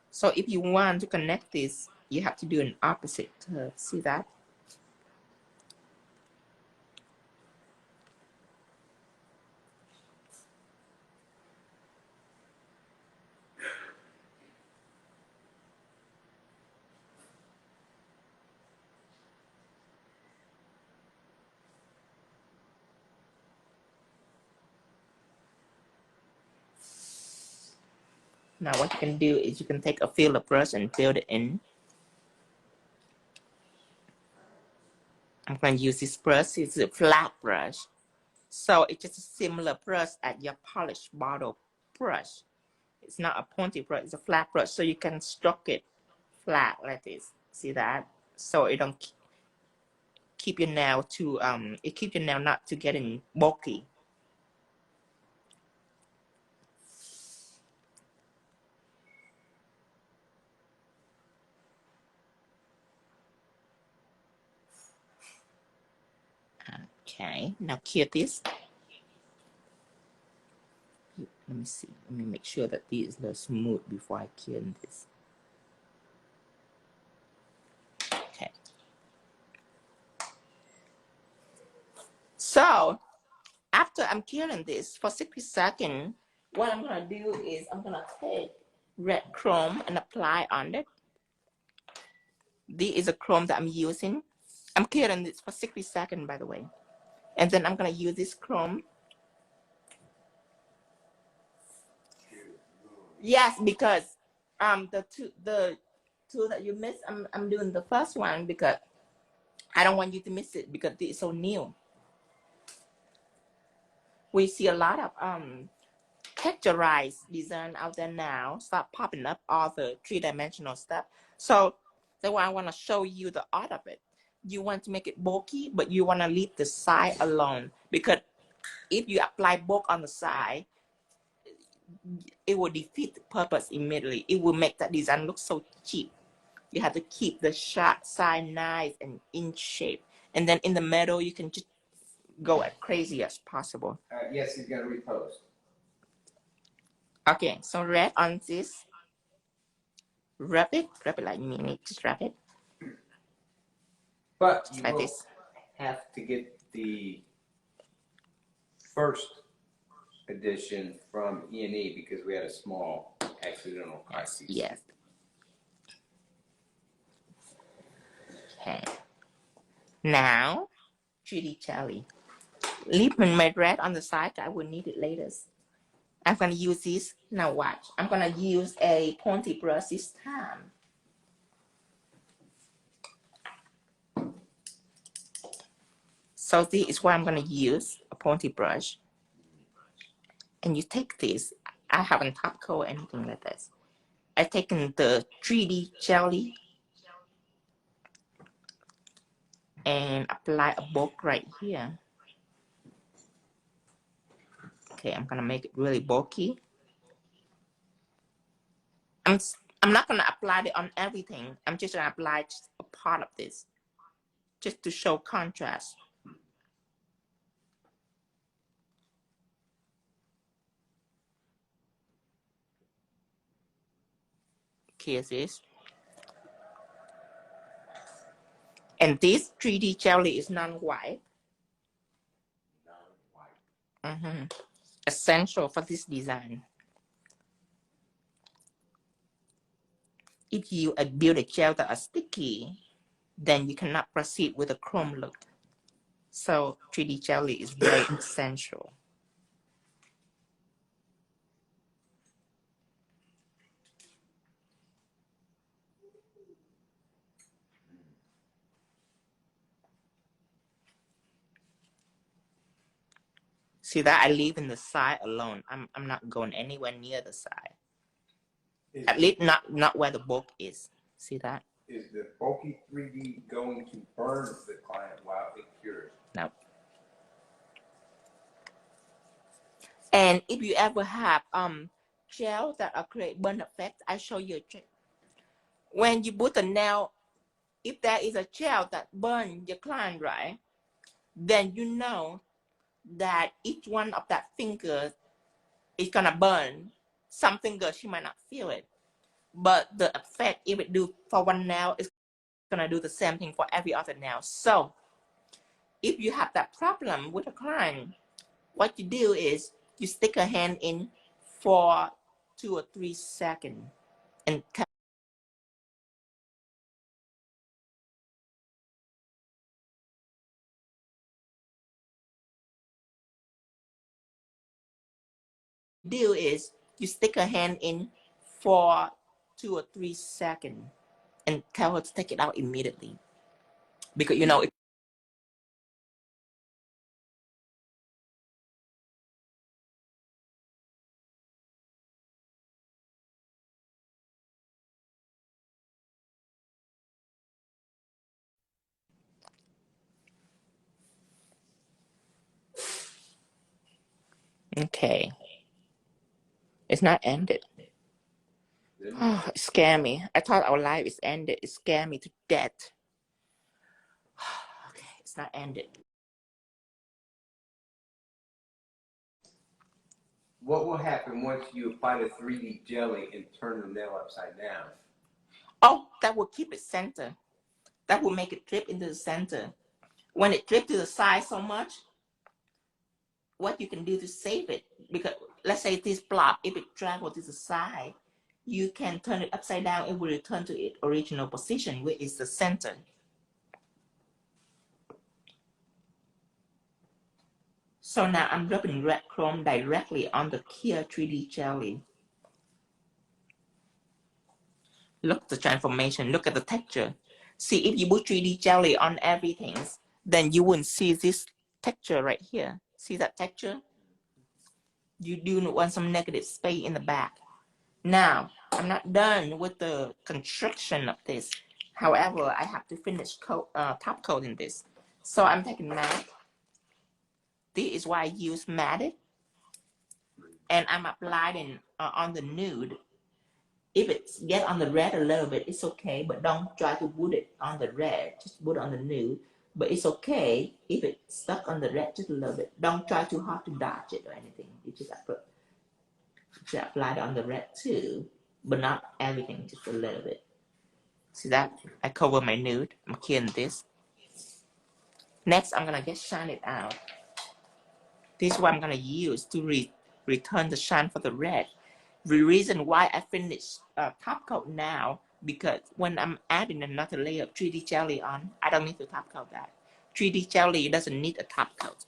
So if you want to connect this, you have to do an opposite curve. See that? Now what you can do is you can take a filler brush and fill it in. I'm going to use this brush. It's a flat brush. So it's just a similar brush as your polished bottle brush. It's not a pointy brush, it's a flat brush. So you can stroke it flat like this. See that? So it don't keep your nail to, it keep your nail not to getting bulky. Okay, now cure this. Let me see. Let me make sure that this is smooth before I cure this. Okay. So after I'm curing this for 60 seconds, what I'm gonna do is I'm gonna take red chrome and apply on it. This is a chrome that I'm using. I'm curing this for 60 seconds, by the way. And then I'm gonna use this chrome. Yes, because the two that you missed, I'm doing the first one because I don't want you to miss it because it's so new. We see a lot of texturized design out there now, start popping up all the three-dimensional stuff. So that's why I want to show you the art of it. You want to make it bulky, but you want to leave the side alone, because if you apply bulk on the side, it will defeat the purpose immediately. It will make that design look so cheap. You have to keep the side nice and in shape, and then in the middle you can just go as crazy as possible. Yes, he's gonna repost. Okay, so red on this. Wrap it like me. Just wrap it. But you like will this. have to get the first edition from E&E because we had a small accidental crisis. Yes. Okay. Now, 3D jelly. Leave my red on the side. I will need it later. I'm going to use this. Now watch. I'm going to use a pointy brush this time. So this is what I'm going to use, a pointy brush. And you take this. I haven't top coat anything like this. I've taken the 3D jelly and apply a bulk right here. Okay, I'm gonna make it really bulky. I'm not gonna apply it on everything. I'm just gonna apply just a part of this, just to show contrast. Here's this. And this 3D jelly is non-white. Essential for this design. If you build a gel that are sticky, then you cannot proceed with a chrome look. So 3D jelly is very essential. See that I leave in the side alone. I'm not going anywhere near the side. At least not where the bulk is. See that? Is the bulky 3D going to burn the client while it cures? No. And if you ever have gel that are create burn effect, I show you a trick. When you put the nail, if there is a gel that burn your client, right, then you know that each one of that finger is gonna burn. Some fingers she might not feel it, but the effect, if it do for one nail, it's gonna do the same thing for every other nail. So if you have that problem with a client, what you do is you stick a hand in for 2 or 3 seconds and do is you stick a hand in for 2 or 3 seconds and tell her to take it out immediately, because you know Okay. It's not ended. Didn't Oh, it scared me. I thought our life is ended. It scared me to death. Okay, it's not ended. What will happen once you apply the 3D jelly and turn the nail upside down? Oh, that will keep it center. That will make it drip into the center. When it drips to the side so much, what you can do to save it, because let's say this block, if it travels to the side, you can turn it upside down. It will return to its original position, which is the center. So now I'm rubbing red chrome directly on the clear 3D jelly. Look at the transformation. Look at the texture. See, if you put 3D jelly on everything, then you wouldn't see this texture right here. See that texture? You do want some negative space in the back. Now, I'm not done with the construction of this. However, I have to finish top coating this. So I'm taking matte. This is why I use matte. And I'm applying on the nude. If it get on the red a little bit, it's okay, but don't try to put it on the red. Just put it on the nude. But it's okay if it's stuck on the red just a little bit. Don't try too hard to dodge it or anything. You just apply it on the red too, but not everything, just a little bit. See that? I cover my nude. I'm killing this. Next, I'm gonna just shine it out. This is what I'm gonna use to return the shine for the red. The reason why I finish top coat now, because when I'm adding another layer of 3D jelly on, I don't need to top coat that. 3D jelly doesn't need a top coat.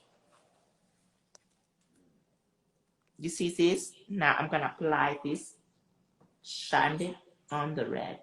You see this? Now I'm gonna apply this, shine it on the red.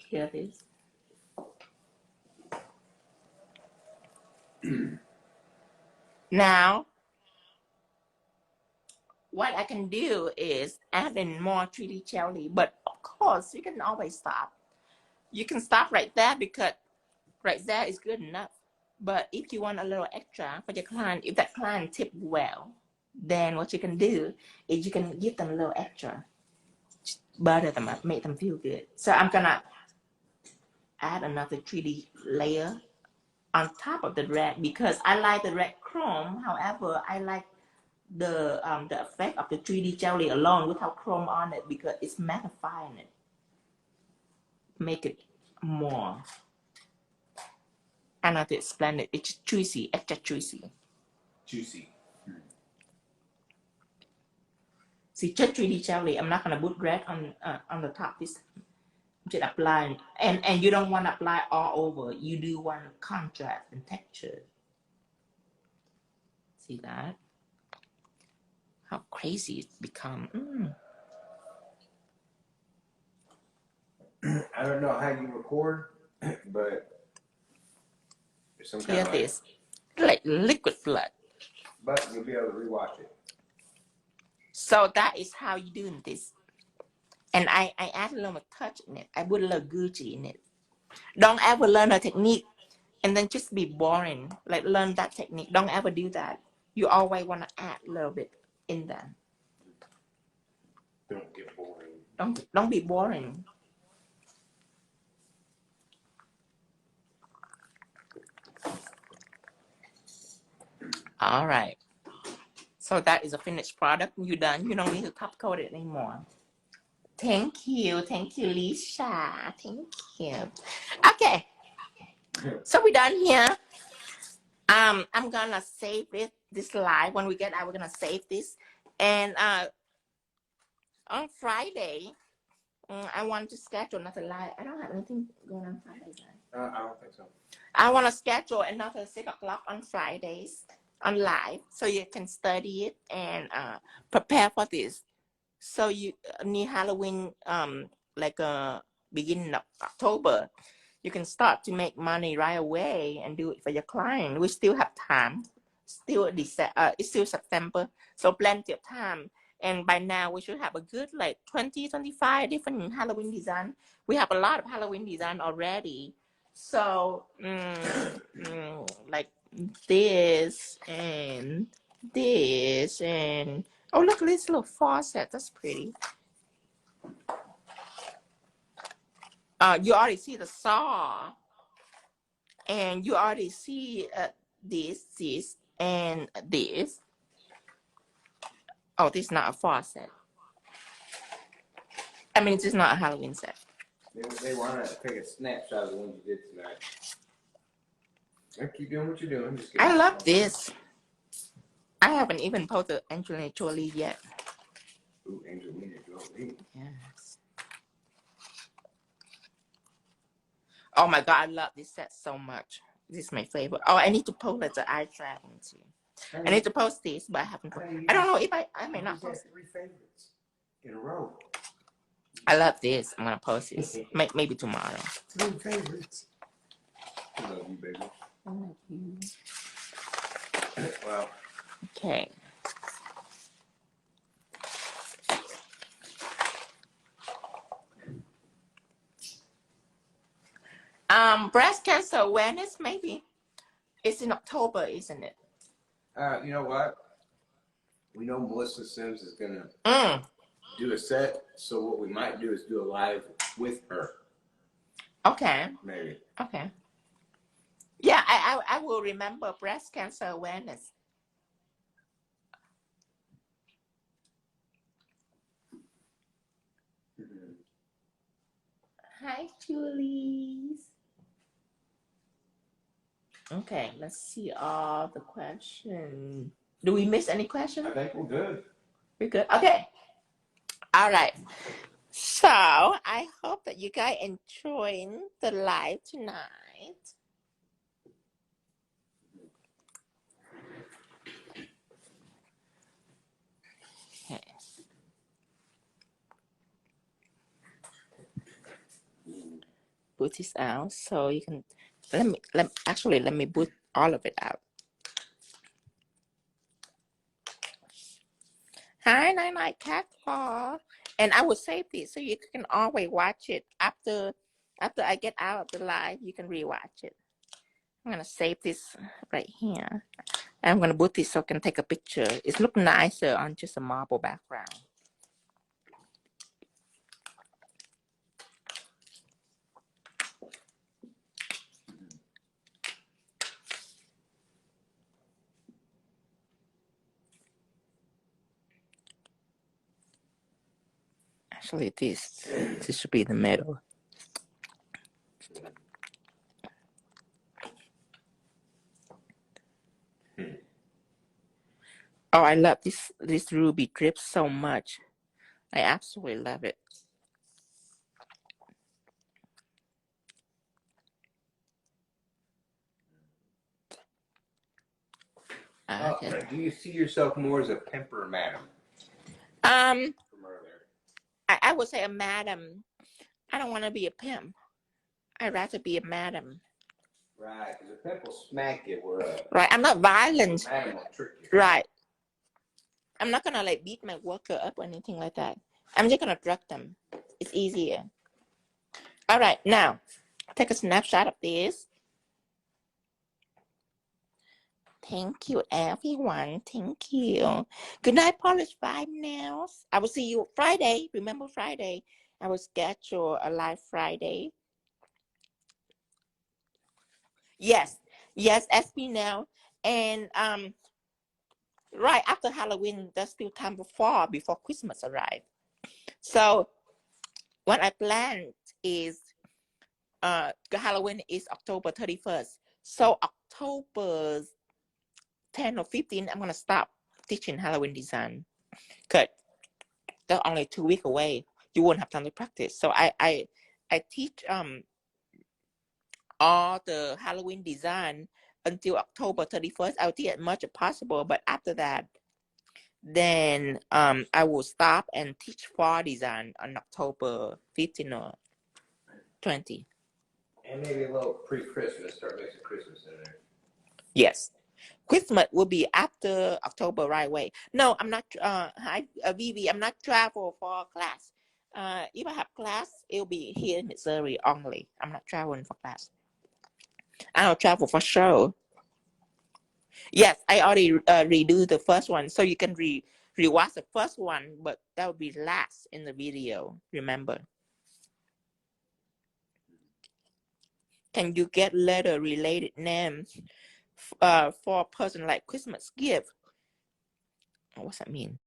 Clear this. Now, what I can do is add in more 3D jelly, but of course you can always stop. You can stop right there because right there is good enough. But if you want a little extra for your client, if that client tip well, then what you can do is you can give them a little extra. Butter them up, make them feel good. So I'm gonna add another 3D layer on top of the red because I like the red chrome. However, I like the effect of the 3D jelly alone without chrome on it because it's magnifying it. Make it more. I don't know how to explain it. It's juicy, extra juicy. Juicy. See, just 3D jelly. I'm not gonna put red on the top. This just apply, and you don't want to apply all over. You do want contrast and texture. See that? How crazy it's become. I don't know how you record, but there's some kind Hear of this, like liquid blood. but you'll be able to rewatch it. So that is how you doing this. And I add a little touch in it. I put a little Gucci in it. Don't ever learn a technique and then just be boring. Like learn that technique. Don't ever do that. You always want to add a little bit in there. Don't get boring. Don't be boring. All right. So that is a finished product. You're done. You don't need to top coat it anymore. Thank you, Lisa. Thank you. Okay. So we're done here. I'm gonna save it. This live when we get out, we're gonna save this. And on Friday, I want to schedule another live. I don't have anything going on Friday. I don't think so. I want to schedule another 6 o'clock on Fridays on live so you can study it and prepare for this. So you need Halloween like beginning of October. You can start to make money right away and do it for your client. We still have time. Still it's still September, so plenty of time. And by now we should have a good like 20-25 different Halloween design. We have a lot of Halloween design already. So like this and this and oh look at this little faucet. That's pretty. You already see the saw, and you already see this, and this. Oh, this is not a faucet. I mean, this is not a Halloween set. They want to take a snapshot of the ones you did tonight. Keep doing what you're doing. Just I love this. I haven't even posted Angelina Jolie yet. Ooh, Angelina Jolie. Yes. Oh my God, I love this set so much. This is my favorite. Oh, I need to post the eye tracking too. I need to post this, but I haven't. I don't know if I may not post it. 3 favorites in a row. I love this. I'm gonna post this. Maybe tomorrow. 3 favorites. I love you, baby. I love you. Well. Okay. Breast cancer awareness, maybe. It's in October, isn't it? You know what? We know Melissa Sims is gonna do a set, so what we might do is do a live with her. Okay. Maybe. Okay. Yeah, I will remember breast cancer awareness. Hi, Julie. Okay, let's see all the questions. Do we miss any questions? I think we're good. We're good. Okay. All right. So I hope that you guys enjoying the live tonight. Okay. Put this out so you can let me put all of it out. Hi, Night Cat Claw. And I will save this so you can always watch it after I get out of the live. You can rewatch it. I'm gonna save this right here. I'm gonna put this so I can take a picture. It looks nicer on just a marble background. Actually, this should be the middle. Oh, I love this ruby drip so much. I absolutely love it. Okay. Do you see yourself more as a pimp or a madam? From earlier. I would say a madam. I don't want to be a pimp. I'd rather be a madam. Right, because a pimp will smack you. Right, I'm not violent. A madam will trick you. Right. I'm not gonna like beat my worker up or anything like that. I'm just gonna drug them. It's easier. All right, now take a snapshot of this. Thank you, everyone. Thank you. Good night, Polish Five Nails. I will see you Friday. Remember Friday? I will schedule a live Friday. Yes, SP now. And right after Halloween, there's still time before Christmas arrives. So what I planned is Halloween is October 31st. So October 10 or 15, I'm gonna stop teaching Halloween design. Cause they're only 2 weeks away. You won't have time to practice. So I teach all the Halloween design until October 31st. I'll teach as much as possible, but after that, then I will stop and teach fall design on October 15 or 20. And maybe a little pre-Christmas, start mixing Christmas in there. Yes. Christmas will be after October right away. No, I'm not, Vivi, I'm not travel for class. If I have class, it'll be here in Missouri only. I'm not traveling for class. I'll travel for show. Yes, I already redo the first one, so you can rewatch the first one, but that will be last in the video. Remember? Can you get letter related names for a person like Christmas gift? What's that mean?